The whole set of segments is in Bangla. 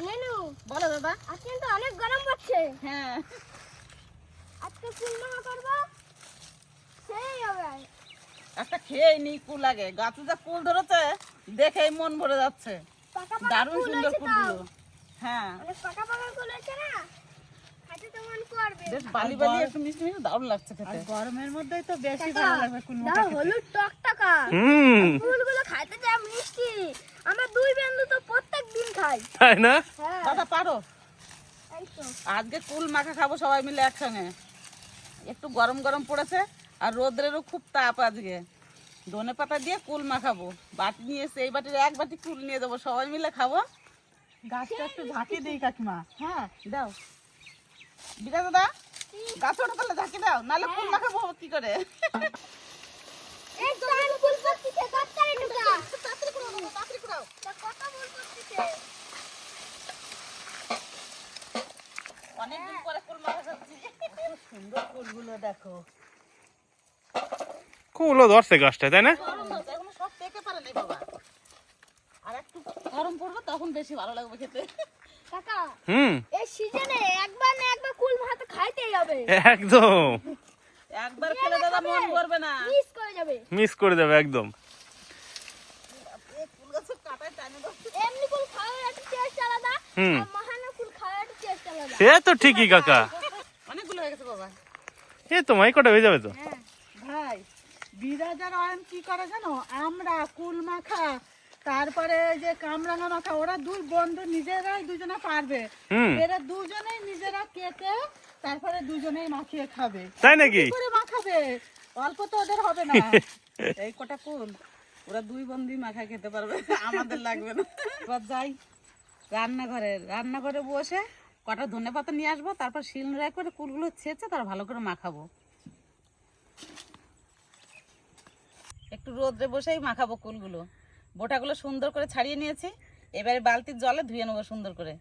নেনু বলো দাদা। আজকে কিন্তু অনেক গরম পড়ছে। হ্যাঁ, আজকে কুল মাখা করব, সেই হবে। একটা খেয়ে নি কুল আগে। গাছে যা কুল ধরেছে দেখেই মন ভরে যাচ্ছে। পাকা পাকা দারুণ কুল সুন্দর হয়েছে তো। কুলগুলো। হ্যাঁ, অনেক পাকা পাকা কুল হয়েছে না, খাইতে তো মন করবে। বেশ বালি বালি একটু মিষ্টি মিষ্টি দারুণ লাগছে খেতে। গরমের মধ্যেই তো বেশি কাকা, ভালো লাগবে কুল মাখা দাও খেতে। হলুদ টকটকা। কুলগুলো খাইতে যা মিষ্টি। আমরা দুই বন্ধু তো প্রত্যেক দিন খাই। তাই না? হ্যাঁ, দাদা পারো? এই তো। আজকে কুল মাখা খাবো সবাই মিলে একসঙ্গে। একটু গরম গরম পড়েছে আর রোদ্রেরও খুব তাপ আজকে। ধনে পাতা দিয়ে কুল মাখাবো। বাটি নিয়ে এসে এই বাটির এক বাটি কুল নিয়ে যাবো, সবাই মিলে খাবো। গাছটা একটু ঝাঁকি দেই কাকিমা। হ্যাঁ দাও বিরা দাদা, গাছ ওটা তাহলে ঝাঁকি দাও, নাহলে কুল মাখাবো কি করে? এই টাইম কুল পড়তিছে, তাড়াতাড়ি ঢুকা। তাড়াতাড়ি কুড়াও বাবা, তাড়াতাড়ি কুড়াও। তা কত কুল পড়তিছে। অনেকদিন পরে কুল মাখা খাচ্ছি। সুন্দর ফুলগুলো দেখো। কুলও ধরছে গাছটা, তাই না? গরম হচ্ছে, এখনো সব পেকে পারে নাই বাবা। আর একটু গরম পড়বে তখন বেশি ভালো লাগবে খেতে। কাকা, হুম, এই সিজনে একবার না একবার কুল ভাত খাইতেই হবে। একদম একবার খেলে দাদা মন করবে না। মিস করে যাবে। মিস করে দেবে একদম। এই কুল গাছের কাঁটায় টানে দাও। এমনি কুল খাওয়ার একটা টেস্ট আলাদা, হুম। আর মাহানা কুল খাওয়ার একটা টেস্ট আলাদা। সে তো ঠিকই কাকা। অনেকগুলো হয়ে গেছে বাবা। এ তো মাই কটা হয়ে যাবে তো। হ্যাঁ, ভাই, বিরাজার অয়ন কি করে জানো? আমরা কুল মাখা, তারপরে এই যে কামরাঙা মাখা, ওরা দুই বন্ধু নিজেরাই দুজনে পারবে। হুম, এরা দুজনেই নিজেরা কেটে তারপরে দুজনেই মাখিয়ে খাবে। তাই নাকি? কি করে মাখাবে? অল্প তো ওদের হবে না। এই কটা কুল ওরা দুই বন্ধুই মাখা খেতে পারবে, আমাদের লাগবে না। এবার যাই রান্নাঘরে বসে কটা ধনে পাতা নিয়ে আসবো, তারপর শিলনোড়ায় করে কুলগুলো ছেঁচে তার ভালো করে মাখাবো। একটু রোদ্রে বসেই মাখাবো কুলগুলো। বোটাগুলো সুন্দর করে ছাড়িয়ে নিয়েছি, এবারে বালতির জলে ধুয়ে নেবো সুন্দর করে।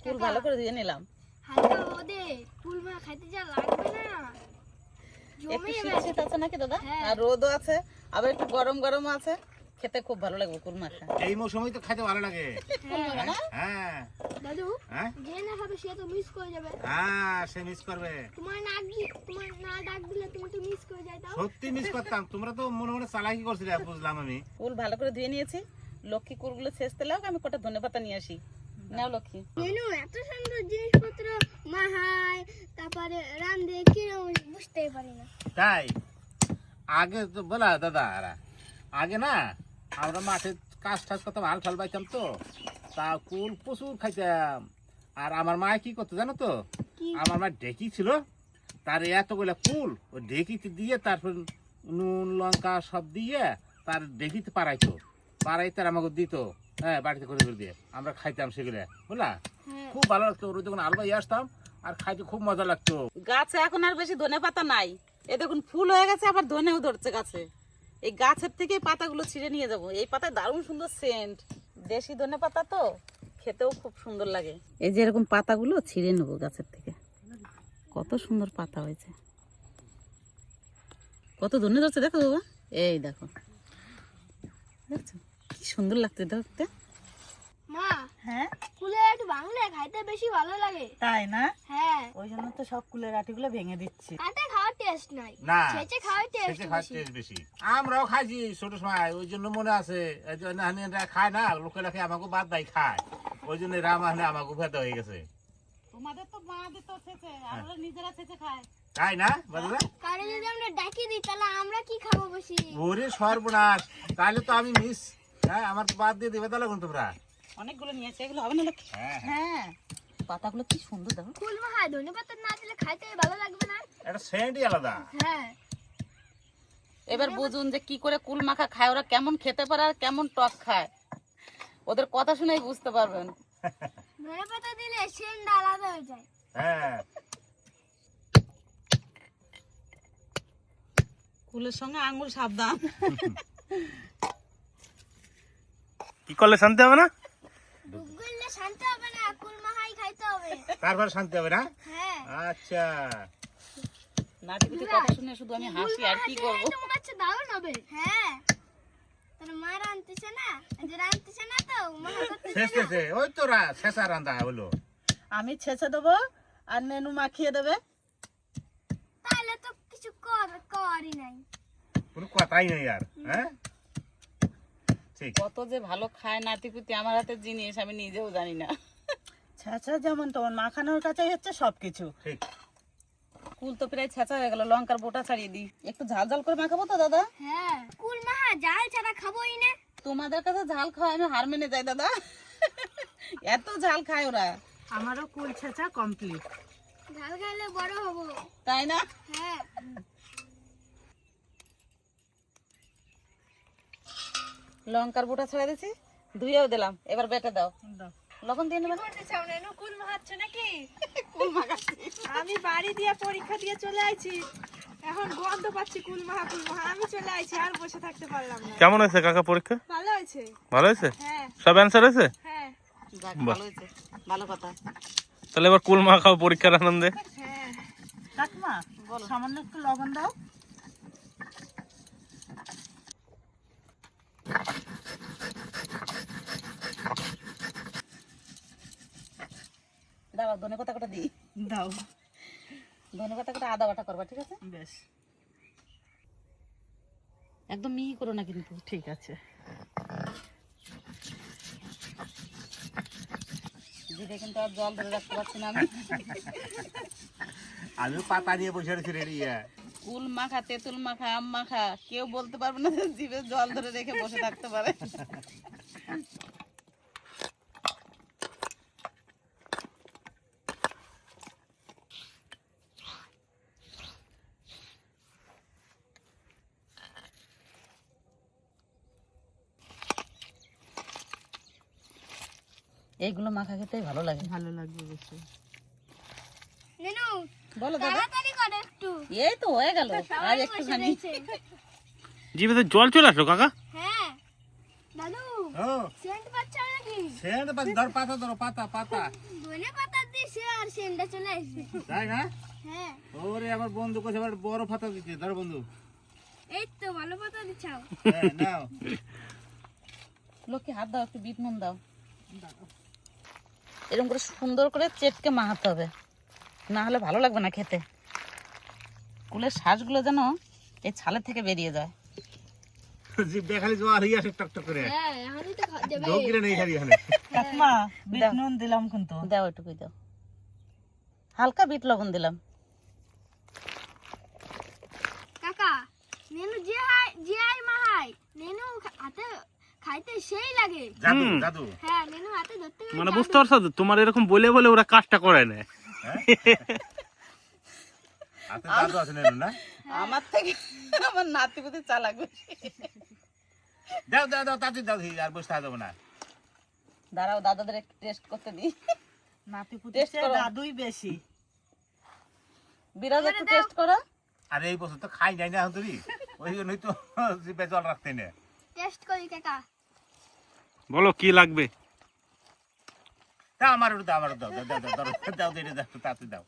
কুল ভালো করে ধুয়ে নিলাম। হালকা রোদে কুল মাখা খাইতে যা লাগবে না, একটু জমে শীত যাবে। শীত আছে নাকি দাদা? হ্যাঁ। আর রোদও আছে, আবার একটু গরম গরম আছে, খেতে খুব ভালো লাগবে কুল মাখা। এই মৌসুমেই তো খাইতে ভালো লাগে। কুল মাখা না? হ্যাঁ দাদু, হ্যাঁ যে না খাবে সে তো মিস করে যাবে। হ্যাঁ, সে মিস করবে। তোমার না ডাক দিলে তুমি তো মিস করে যাইতাও। সত্যি মিস করতাম। তোমরা তো মনে মনে চালাকি করছিলে, বুঝলাম আমি। কুল ভালো করে ধুয়ে নিয়েছি। লক্ষ্মী কুলগুলো ছেঁচতে লাগ, আমি কটা ধনে পাতা নিয়ে আসি। নাও লক্ষ্মী। মেনু এত সুন্দর জিনিসপত্র মাহায়, তারপরে রান্ধে কিরকম বুঝতেই পারি না। তাই আগে তো বলা দাদা, আগে না আমরা মাঠে কাজ টাজ করতাম, হাল ঠাল বাইতাম তো, তা কুল প্রচুর খাইতাম। আর আমার মা কি করতো জানো তো? কি? আমার মা ঢেকি ছিল, তার এতগুলা কুল ওই ঢেকিতে দিয়ে তারপর নুন লঙ্কা সব দিয়ে তার ঢেকিতে পাড়াইতে আর আমাকে দিত। হ্যাঁ, বাড়িতে করে করে দিয়ে আমরা খাইতাম সেগুলো, বুঝলা? হ্যাঁ, খুব ভালো লাগতো। ওর যখন আলবাই আসতাম আর খাইতে খুব মজা লাগতো। গাছে এখন আর বেশি ধনে পাতা নাই, এ দেখুন ফুল হয়ে গেছে, আবার ধনেও ধরছে গাছে। এই গাছের থেকে পাতাগুলো ছিঁড়ে নিয়ে যাব। এই পাতায় দারুণ সুন্দর সেন্ট, দেশি ধনে পাতা তো খেতেও খুব সুন্দর লাগে। এই যে এরকম পাতাগুলো ছিঁড়ে নেবো গাছের থেকে। কত সুন্দর পাতা হয়েছে, কত ধনে ধরছে দেখো বাবা। এই দেখো, দেখছো কি সুন্দর লাগছে দেখতে। মা, হ্যাঁ, কুলে একটু বাংলা খাইতে বেশি ভালো লাগে। তাই না? হ্যাঁ, ওই জন্য তো সব কুলের আটিগুলো ভেঙে দিচ্ছি। কাটে খাওয়ার টেস্ট নাই, না, ছেঁচে খাওয়ার টেস্ট সেটা খাওয়ার বেশি। টেস্ট বেশি। আমরাও খাইছি ছোট সময়, ওই জন্য মনে আছে। এই জন্য হানিরা খায় না, লোকেরা খেয়ে আমাকে বাদ দেয় খায়, ওই জন্য রাম হানে আমাকে ভেদা হয়ে গেছে। তোমাদের তো মা দিত ছেঁচে, আর ওরা নিজেরা ছেঁচে খায়। তাই না বাদুরা? কারে যদি আমরা ডাকি দিই তাহলে আমরা কি খাবো বেশি? ওরে সর্বনাশ, তাহলে তো আমি মিস। হ্যাঁ, আমার তো বাদ দিয়ে দেবে তাহলে কোন তোমরা? অনেকগুলো নিয়েছে, এগুলো হবে না লক্ষ্মী? হ্যাঁ, হ্যাঁ, পাতাগুলো কি সুন্দর দেখো। কুল মাখায় ধনে পাতা না দিলে খাইতে ভালো লাগবে না। এটা সেন্টই আলাদা। হ্যাঁ, এবার বুঝুন যে কি করে কুল মাখা খায়, ওরা কেমন খেতে পারে আর কেমন টক খায়। ওদের কথা শুনেই বুঝতে পারবেন। ধনে পাতা দিলে সেন্ট আলাদা হয়ে যায়। হ্যাঁ, কুলের সঙ্গে আঙ্গুল সাবধান। কি করলে শান্তি হবে না? ডুব গেলে শান্তি হবে না, কুল মাখাই খাইতে হবে। তারপর শান্তি হবে না? হ্যাঁ, আচ্ছা, নাতিপুতি কথা শুনে শুধু আমি হাসি, আর কি করবো। এটা মনে হচ্ছে দারুণ হবে। হ্যাঁ, তোর মা রাঁধতেছে না, যে রাঁধতেছে না তো মা করতেছে না। শেষে ওই তো শেষা রান্দা হলো। আমি ছেঁচে দেবো আর নেনু মাখিয়ে দেবে। তাহলে তো কিছু করি নাই। কোনো কথাই নেই আর। হ্যাঁ ঠিক। কত যে ভালো খায় নাতিপুতি আমার হাতের জিনিস, আমি নিজেও জানি না। ছেঁচা যেমন তোমার মাখানোর কাছেই হচ্ছে সবকিছু। ঠিক। কুল তো প্রায় ছেঁচা হয়ে গেল, লঙ্কার বোটা ছাড়িয়ে দিই। একটু ঝাল ঝাল করে মাখাবো তো দাদা? হ্যাঁ, কুল মাহা জাল ছাড়া খাবোই না। তোমাদের কাছে ঝাল খাওয়া আমি হার মেনে যাই দাদা। এত ঝাল খায় ওরা। আমারও কুল ছেঁচা কমপ্লিট। ঝাল খাইলে বড় হবো। তাই না? হ্যাঁ, লঙ্কার বোটা ছেড়ে দিছি, ধুয়েও দিলাম, এবার বেটে দাও। দাও। লবণ দিয়ে নেবেন। কুল মাখাচ্ছ নাকি? কুল মাখাচ্ছি। আমি বাড়ি দিয়ে পরীক্ষা দিয়ে চলে আইছি, এখন গন্ধ পাচ্ছি কুল মাখা। আমি চলে আইছি, আর বসে থাকতে পারলাম না। কেমন হয়েছে কাকা পরীক্ষা? ভালো হয়েছে। ভালো হয়েছে? হ্যাঁ সব অ্যান্সার হয়েছে? হ্যাঁ যাক, বাহ। ভালো হয়েছে, ভালো কথা। তাহলে এবার কুল মা খাও পরীক্ষার আনন্দে। হ্যাঁ। কাকিমা বলো। সামান্য একটু লবণ দাও। দাও ধনে পাতা কটা দিই। দাও। ধনে পাতা কটা আদা বাটা করবা, ঠিক আছে? বেশ একদম মিহি করো না কিন্তু। ঠিক আছে। জিরে কিন্তু আর জল ধরে রাখতে পারছি না আমি। আমি পাতা নিয়ে বসে রয়েছি রেডি। কুল মাখা, তেঁতুল মাখা, আম মাখা, কেউ বলতে পারবে না যে জিভে জল ধরে রেখে বসে থাকতে পারে। এইগুলো মাখা খেতেই ভালো লাগে। ভালো লাগবে বেশি। নেনু বলো দাদা। তাড়াতাড়ি করো একটু। এই তো হয়ে গেল, আর সবাই বসে একটুখানি। রয়েছে। জিভে তো জল চলে আসলো কাকা। হ্যাঁ, দাদু ও সেন্ট পাচ্ছ নাকি? সেন্ট ধর পাতা ধরো, পাতা পাতা। ধনে পাতা দিছে আর সেন্টটা চলে আসবে। তাই না? হ্যাঁ, ওরে আমার বন্ধু কোথায় আবার বড় পাতা দিচ্ছে, ধর বন্ধু। এই তো ভালো পাতা দিছাও। হ্যাঁ নাও। লোককে হাত দাও, একটু বিট নুন দাও। এরকম করে সুন্দর করে চেটকে মাখাতে হবে, না হলে ভালো লাগবে না খেতে। কুলের শ্বাসগুলো যেন এই ছালের থেকে বেরিয়ে যায়। জিভ দেখালি জল হয়ে আসে টক করে। হ্যাঁ, এখনই তো দেবে। লোক গিরে নেই খালি এখানে। কাকিমা বিট দাও। নুন দিলাম কিন্তু। দাও, এটুকুই দাও। হালকা বিট লবণ দিলাম। কাকা, নেনু যে আই মাহাই, নেনু হাতে খাইতে সেই লাগে। জাদু জাদু। হ্যাঁ, নেনু হাতে ধরতে গেলে মানে জাদু। বুঝতে পারছো তো, তোমার এরকম বলে বলে ওরা কাজটা করে নেয়। হাতে জাদু আছে নেনু না? আমার থেকে আমার নাতিপুতি চালাক বেশি। দাও দাও দাও তাড়াতাড়ি দাও, আর বসে থাকা যাবে না। দাঁড়াও, দাদাদের একটু টেস্ট করতে দিই। নাতিপুতি টেস্ট করো। দাদুই বেশি। বিরাজ একটু টেস্ট করো। আর এই বছর তো খাই নাই না এখন তুই, ওই জন্যই তো জিভে জল রাখতে নে। টেস্ট করি কাকা। বলো কি লাগবে। দাও আমার একটু দাও, আমার দাও দাও দাও দাও দাও দাও দাও তাড়াতাড়ি দাও।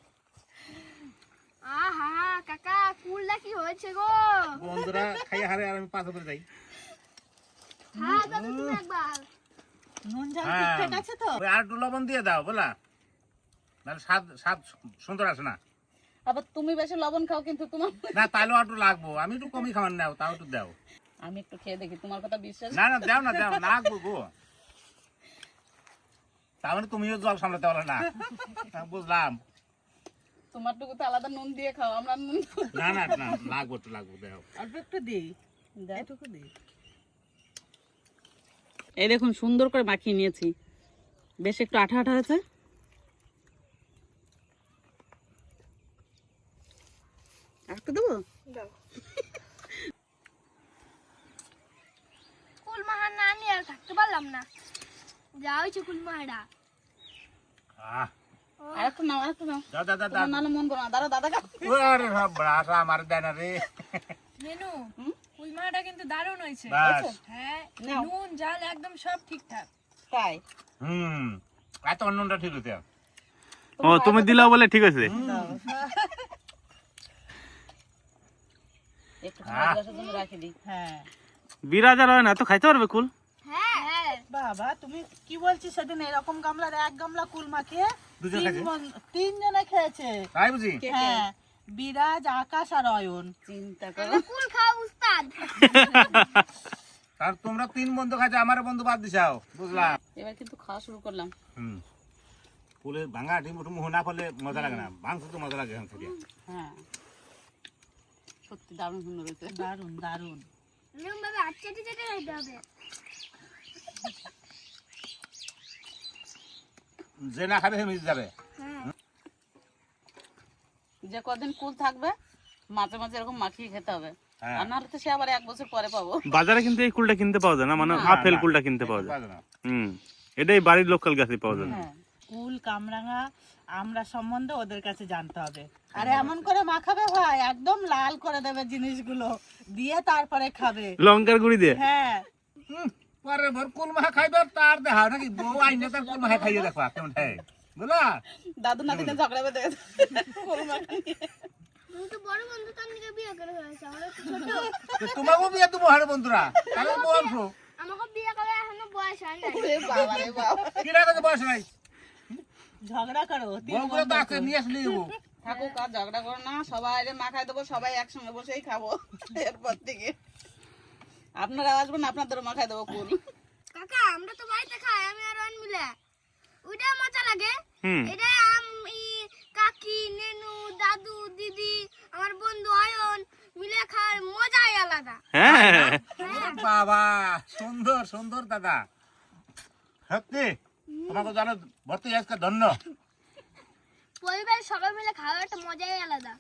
আহা কাকা, কুলটা কি হয়েছে গো? বন্ধুরা খাইয়ে হারে আর আমি পাথর করে যাই। হ্যাঁ দাদু, তুমি একবার। নুন ঝাল হ্যাঁ। ঠিকঠাক আছে তো? ওই আর একটু লবণ দিয়ে দাও বলা, নাহলে স্বাদ স্বাদ সুন্দর আসে না। আবার তুমি বেশি লবণ খাও কিন্তু তোমার। না তাহলেও একটু লাগবো, আমি একটু কমই খাবার নাও, তাও একটু দাও। আমি একটু খেয়ে দেখি, তোমার কথা বিশ্বাস। না না দাও না দাও, লাগবো গো। তার মানে তুমিও জল সামলাতে পারো না, বুঝলাম। তোমারটুকু তো আলাদা নুন দিয়ে খাও, আমরা নুন না না না লাগবো, একটু লাগবো, দাও। অল্প একটু দিই। দাও। এটুকু দিই। এই দেখুন সুন্দর করে মাখিয়ে নিয়েছি, বেশ একটু আঠা আঠা হয়েছে। একটু দেবো। দাও। কুল মাহা না নিয়ে আর থাকতে পারলাম না। যা হয়েছে কুল মাহাটা। আহ, আর একটু নাও, আর একটু নাও। দাও দাও দাও দাও। তোমার নাহলে মন করো না। দাঁড়াও, দাদা খাও। ওরে সব ব্রাশ আমার দেয় না রে। মেনু কুল মাখাটা কিন্তু দারুণ হয়েছে। বাস। হ্যাঁ, নাও। নুন ঝাল একদম সব ঠিকঠাক। তাই এত অন্যটা ঠিক হতে। ও তুমি দিলাও বলে ঠিক আছে। একটু খাওয়া দাওয়ার জন্য রাখি দিই। হ্যাঁ বিরাজ আর অয়ন এত খাইতে পারবে কুল? হ্যাঁ হ্যাঁ বাবা তুমি কি বলছিস, সেদিন এরকম গামলার এক গামলা কুল মাখিয়ে দুজন খেয়েছে? তিনজনে খেয়েছে। তাই বুঝি? হ্যাঁ বিরাজ, আকাশ আর অয়ন। চিন্তা করো। আমি কুল খাওয়া উস্তাদ। আর তোমরা 3 বন্ধু খাইছো, আমার বন্ধু বাদ দিছাও, বুঝলাম। এবার কিন্তু খাওয়া শুরু করলাম। কুলের ভাঙা ডিম টুম না ফলে মজা লাগে না, মাংস তো মজা লাগে এখান থেকে। হ্যাঁ সত্যি দারুণ সুন্দর হয়েছে। দারুন দারুন। এরকম ভাবে আচ্ছাটি চেটে খাইতে হবে। যে না খাবে সে মিশে যাবে। হ্যাঁ যে কদিন কুল থাকবে মাঝে মাঝে এরকম মাখিয়ে খেতে হবে। হ্যাঁ। আর নাহলে তো সে আবার 1 বছর পরে পাবো। বাজারে কিন্তু এই কুলটা কিনতে পাওয়া যায় না, মানে আপেল কুলটা কিনতে পাওয়া যায়। পাওয়া যায় না। এটাই বাড়ির লোকাল গাছে পাওয়া যায়। হ্যাঁ কুল কামরাঙা আমরা সম্বন্ধে ওদের কাছে জানতে হবে। আর এমন করে মাখাবে ভাই, একদম লাল করে দেবে জিনিসগুলো দিয়ে, তারপরে খাবে। লঙ্কার গুঁড়ি দিয়ে। হ্যাঁ পরে ভর কুল মাখা খাইবে তার দেখা নাকি বউ আইনে তার কুল মাখা খাইয়ে দেখবা কেমন হয়, বুঝলা? দাদু নাতিনে ঝগড়া বেঁধে গেছে কুল মাখা নিয়ে। তুমি তো বড় বন্ধু, তার দিকে বিয়ে করে ফেলেছো। আমরা তো ছোট। তো তোমাকেও বিয়ে দেবো হারে বন্ধুরা, তাহলে বলছো আমাকে বিয়ে করে এখনো বয়স হয় নাই। ওরে বাবা রে বাবা। কি রাখা বয়স নাই, ঝগড়া করো। বউগুলো তো আছে নিয়ে আসলে দেবো। থাকুক আর ঝগড়া করো না, সবাই মাখায় দেবো, সবাই একসঙ্গে বসেই খাবো এরপর থেকে। আপনারা আসবেন, আপনাদেরও মাখায় দেবো কুল। কাকা আমরা তো বাড়িতে খাই, আমি আর অয়ন মিলে। ওইটা মজা লাগে। এটা আমি, কাকি, নেনু, দাদু, দিদি, আমার বন্ধু অয়ন মিলে খাওয়ার মজাই আলাদা। হ্যাঁ বাবা সুন্দর সুন্দর দাদা, সত্যি তোমাকে জানো ভর্তি আজকে ধন্য। পরিবারের সবাই মিলে খাওয়ার একটা মজাই আলাদা।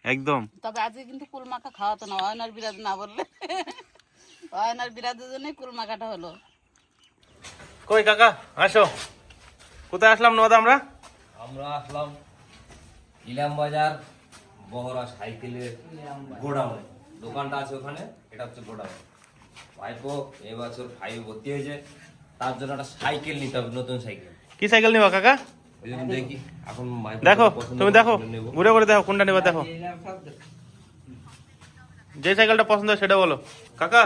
একদম। তবে আজকে কিন্তু কুল মাখা খাওয়াতো না, অয়নার বিরাজ না বললে। অয়নার বিরাজের জন্যই কুল মাখাটা হলো। কই কাকা আসো, কোথায় আসলাম নদা আমরা? আমরা আসলাম ইলাম বাজার বহরা সাইকেলের গোডাউনে। দোকানটা আছে ওখানে, এটা হচ্ছে গোডাউন। ভাইপো এবছর 5 ভর্তি হয়েছে, তার জন্য একটা সাইকেল নিতে হবে, নতুন সাইকেল। কি সাইকেল নিবা কাকা? ওই জন্য দেখি এখন ভাইপো দেখো পছন্দ তুমি করে দেখো, নেব। ঘুরে ঘুরে দেখো কোনটা নেবা, দেখো যে সাইকেলটা পছন্দ হয় সেটা বলো কাকা।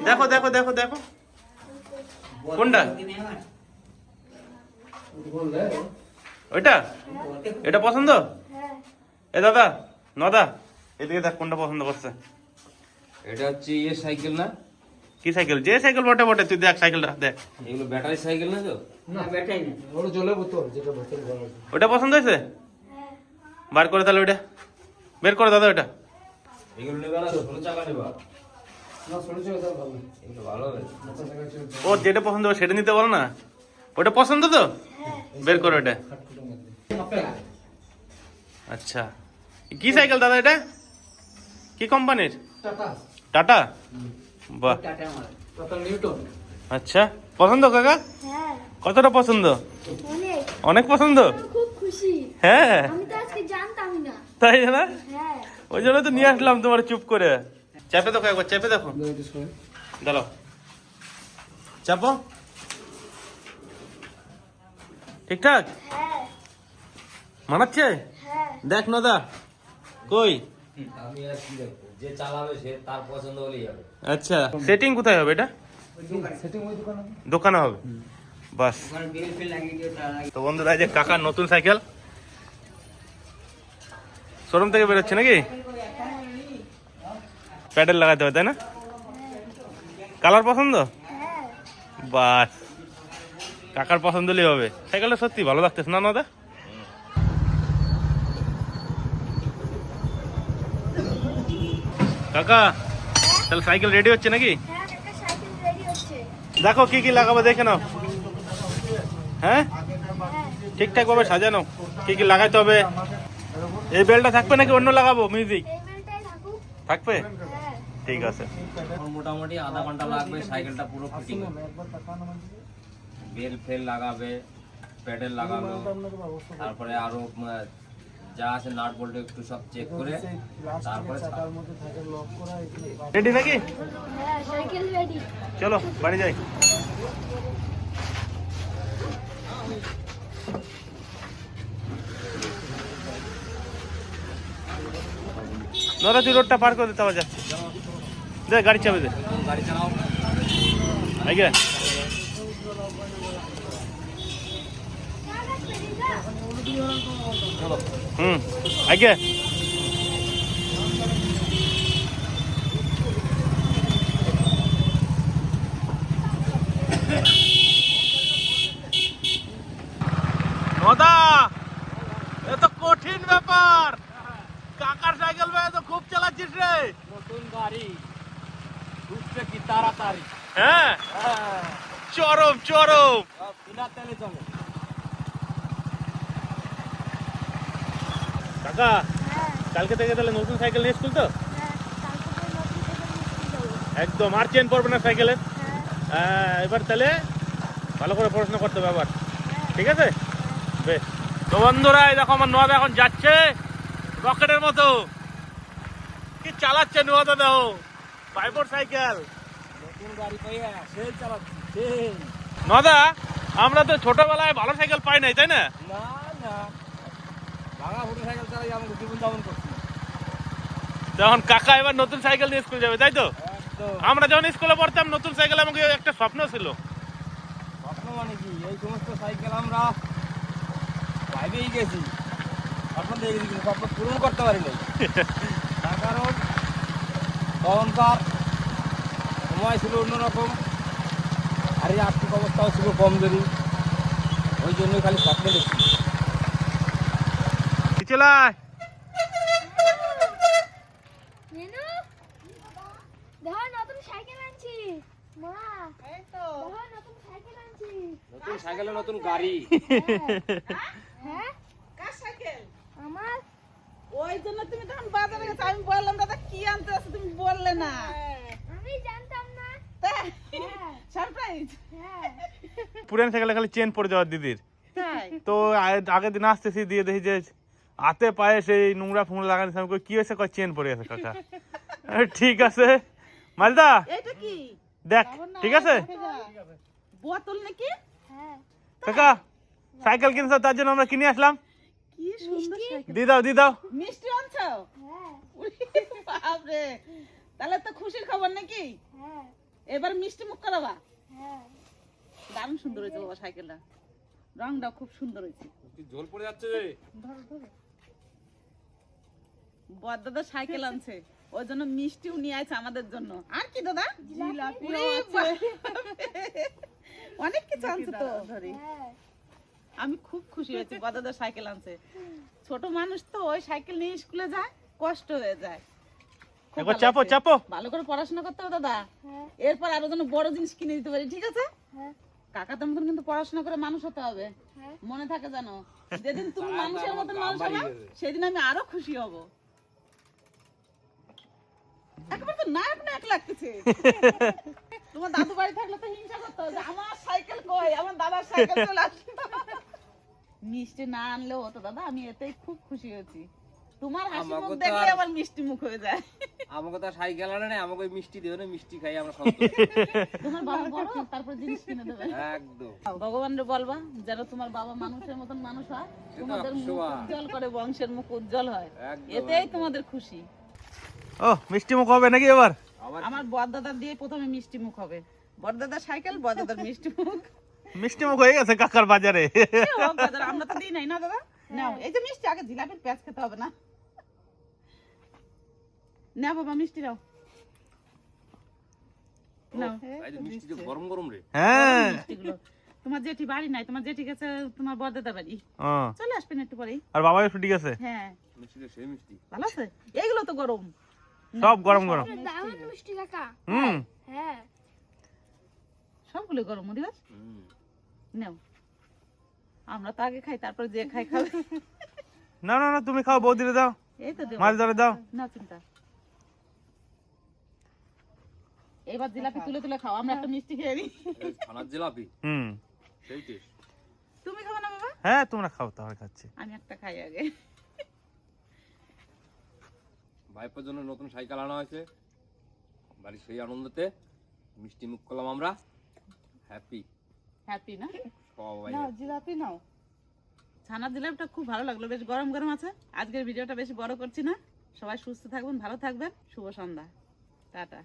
দেখো দেখো দেখো দেখো কোনটা, ওইটা? এটা পছন্দ? এ দাদা নদা এদিকে দেখ কোনটা পছন্দ করছে। এটা হচ্ছে ইয়ে সাইকেল না? কি সাইকেল? যে সাইকেল বটে বটে, তুই দেখ সাইকেলটা দেখ। এগুলো ব্যাটারি সাইকেল না তো? ওটা পছন্দ হয়েছে? বার করে তাহলে ওইটা বের করে দাদা। ওইটা এগুলো নেবে না? 16 চাকা নেবা? এগুলো ভালো হবে। ও যেটা পছন্দ হবে সেটা নিতে বল না। ওটা পছন্দ তো, বের করো ওটা। আচ্ছা কি সাইকেল দাদা এটা? কি কোম্পানির? টাটা। বাহ আচ্ছা পছন্দ কাকা? হ্যাঁ কতটা পছন্দ? অনেক, অনেক পছন্দ। খুব খুশি। হ্যাঁ আমি তো আজকে জানতামই না। তাই না? হ্যাঁ ওই জন্য তো নিয়ে আসলাম তোমার চুপ করে। চাপে দেখো একবার, চেপে দেখো, দাঁড়াও চাপো। ঠিকঠাক হ্যাঁ মানাচ্ছে? হ্যাঁ দেখ নদা কই। আমি আর কি দেখবো, যে চালাবে সে তার পছন্দ হলেই হবে। আচ্ছা সেটিং কোথায় হবে এটা? দোকানে হবে, বাস। তো বন্ধুরা এই যে কাকার নতুন সাইকেল শোরুম থেকে বেরোচ্ছে নাকি? প্যাডেল লাগাতে হবে তাই না? কালার পছন্দ? হ্যাঁ বাস কাকার পছন্দ হলেই হবে। সাইকেলটা সত্যি ভালো লাগতেছে না নদা? কাকা তাহলে সাইকেল রেডি হচ্ছে নাকি? হ্যাঁ একটা সাইকেল রেডি হচ্ছে। দেখো কি কি লাগাবো দেখে নাও। হ্যাঁ ঠিকঠাক ভাবে সাজানো, কি কি লাগাইতে হবে। এই বেলটা থাকবে নাকি অন্য লাগাবো? মিউজিক এই বেলটাই থাকুক। থাকবে, হ্যাঁ ঠিক আছে। এখন মোটামুটি আধা ঘন্টা লাগবে সাইকেলটা পুরো ফিটিং। বেল ফেল লাগাবে, প্যাডেল লাগাবে, তারপরে আরো যা আছে নাট বল্টু একটু সব চেক করে তারপরে রেডি নাকি? হ্যাঁ সাইকেল রেডি। চলো বাড়ি যাই। নদা তুই রোডটা পার করে দিতে আবার যাচ্ছে দে গাড়ি চাবি দে গাড়ি চালাও আগে আগে নদা এ তো কঠিন ব্যাপার কাকার সাইকেল ভাই তো খুব চালাচ্ছিস রে নতুন গাড়ি ঢুকছে কি তাড়াতাড়ি হ্যাঁ চরম চরম বিনা তেলে চলে কাকা কালকে থেকে তাহলে নতুন সাইকেল নিয়ে স্কুল তো একদম আর চেন পড়বে না সাইকেলের হ্যাঁ এবার তাহলে ভালো করে পড়াশোনা করতে হবে আবার ঠিক আছে বেশ তো বন্ধুরা এই দেখো আমার নোয়াদা এখন যাচ্ছে রকেটের মতো কি চালাচ্ছে নোয়াদা দেখো ভাইবোর সাইকেল নতুন গাড়ি পাইয়া সেই চালাচ্ছি সেই নোয়াদা আমরা তো ছোটবেলায় ভালো সাইকেল পাই নাই তাই না না না ভাঙা মোটর সাইকেল চালাই আমাকে জীবন যাপন করছি তখন কাকা এবার নতুন সাইকেল নিয়ে স্কুল যাবে তাই তো একদম আমরা যখন স্কুলে পড়তাম নতুন সাইকেল আমাকে একটা স্বপ্ন ছিল স্বপ্ন মানে কি এই সমস্ত সাইকেল আমরা ভাইবেই গেছি স্বপ্ন দিয়ে গেছি কিন্তু স্বপ্ন পূরণ করতে পারিনি তার কারণ তখনকার সময় ছিল অন্যরকম আর এই আর্থিক অবস্থাও ছিল কমজোরি ওই জন্যই খালি স্বপ্ন দেখছি চলায় নেনু দেখো নতুন সাইকেল আনছি মা এই তো দেখো নতুন সাইকেল আনছি নতুন সাইকেলে নতুন গাড়ি হ্যাঁ কার সাইকেল? আমার ওই জন্য তুমি তখন বাজারে গেছো আমি বললাম দাদা কি আনতে আসছো তুমি বললে না আমি জানতাম না তাই হ্যাঁ সারপ্রাইজ হ্যাঁ পুরান সাইকেলে খালি চেন পড়ে যাওয়ার দিদির তাই তো আগের দিন আসতেছি দিয়ে দেখি যে হাতে পায়ে সেই নোংরা ফুংরা লাগানো আমি কই, কি হয়েছে কয় চেন পড়ে গেছে কাকা ঠিক আছে মালদা এটা কি দেখ ঠিক আছে বোতল নাকি হ্যাঁ কাকা সাইকেল কিনছো তার জন্য আমরা কিনে আসলাম কি সুন্দর সাইকেল দি দাও মিষ্টি আনছো হ্যাঁ বাপরে তাহলে তো খুশির খবর নাকি হ্যাঁ এবার মিষ্টি মুখ করাবা হ্যাঁ দারুণ সুন্দর হয়েছে বাবা সাইকেলটা রংটা খুব সুন্দর হয়েছে জল পড়ে যাচ্ছে রে বড়দাদা সাইকেল আনছে ওই জন্য মিষ্টিও নিয়ে আছে আমাদের জন্য আর কি দাদা জিলাপি ওরে বাপরে। অনেক কিছু আনছে তো হ্যাঁ আমি খুব খুশি হয়েছি বড়দাদা সাইকেল আনছে ছোট মানুষ তো ওই সাইকেল নিয়ে স্কুলে যায় কষ্ট হয়ে যায় খুব একবার ভালো চাপো হয়েছে। চাপো ভালো করে পড়াশোনা করতে হবে দাদা হ্যাঁ এরপর আরো যেন বড় জিনিস কিনে দিতে পারি ঠিক আছে হ্যাঁ কাকা তো মতন কিন্তু পড়াশোনা করে মানুষ হতে হবে হ্যাঁ মনে থাকে জানো যেদিন তুমি মানুষের মতন মানুষ হবে সেদিন আমি আরো খুশি হব একেবারে তো নায়ক নায়ক লাগতেছে তোমার দাদু বাড়ি থাকলে তো হিংসা করতে যে আমার সাইকেল কই আমার দাদার সাইকেল চলে আসলো মিষ্টি না আনলেও হতো দাদা আমি এতেই খুব খুশি হয়েছি তোমার হাসি মুখ আমাকে তো দেখলে আর- আমার মিষ্টি মুখ হয়ে যায় আমাকে তো আর সাইকেল আনে না আমাকে ওই মিষ্টি দেবে না মিষ্টি খাই আমরা সব তোমার বাবা বড় তারপর জিনিস কিনে দেবে একদম ভগবানরে বলবা যেন তোমার বাবা মানুষের মতন মানুষ হয় তোমাদের মুখ 100 বার। উজ্জ্বল করে বংশের মুখ উজ্জ্বল হয় একদম, এতেই তোমাদের খুশি ও মিষ্টি মুখ হবে নাকি এবার আমার বড়দাদা দিয়ে প্রথমে মিষ্টি মুখ হবে বড়দাদার সাইকেল বড়দাদার মিষ্টি মুখ মিষ্টি মুখ হয়ে গেছে কাকার বাজারে এ হোক বাজার, আমরা তো দিই নাই না দাদা নাও এই যে মিষ্টি আগে জিলাপির প্যাচ খেতে হবে না না বাবা মিষ্টি নাও নাও এই যে মিষ্টি যে গরম গরম রে হ্যাঁ মিষ্টিগুলো তোমার জেঠি বাড়ি নাই তোমার জেঠি গেছে তোমার বড়দাদা বাড়ি ও, চলে আসবেন একটু পরেই আর বাবা একটু ঠিক আছে হ্যাঁ মিষ্টিটা সেই মিষ্টি ভালো আছে এইগুলো তো গরম সব গরম গরম দারুণ মিষ্টি কাকা হুম হ্যাঁ সবগুলো গরম মরিবাস হুম। নাও আমরা তো আগে খাই তারপর যে খাই খাবে না না না তুমি খাও বৌদিরে দাও এই তো দেবো মাছ ধরে দাও না চিন্তা এবার জিলাপি তুলে তুলে খাও আমরা একটা মিষ্টি খেয়ে নিই এই ছানার জিলাপি হুম সেই টেস্ট তুমি খাবো না বাবা হ্যাঁ তোমরা খাও তাহলে খাচ্ছি আমি একটা খাই আগে ভাইপোর জন্য নতুন সাইকেল আনা হয়েছে বাড়ির সেই আনন্দতে মিষ্টি মুখ করলাম আমরা হ্যাপি হ্যাপি না সবাই নাও জিলাপি নাও ছানার জিলাপিটা খুব ভালো লাগলো বেশ গরম গরম আছে আজকের ভিডিওটা বেশি বড় করছি না সবাই সুস্থ থাকবেন, ভালো থাকবেন। শুভ সন্ধ্যা, টাটা।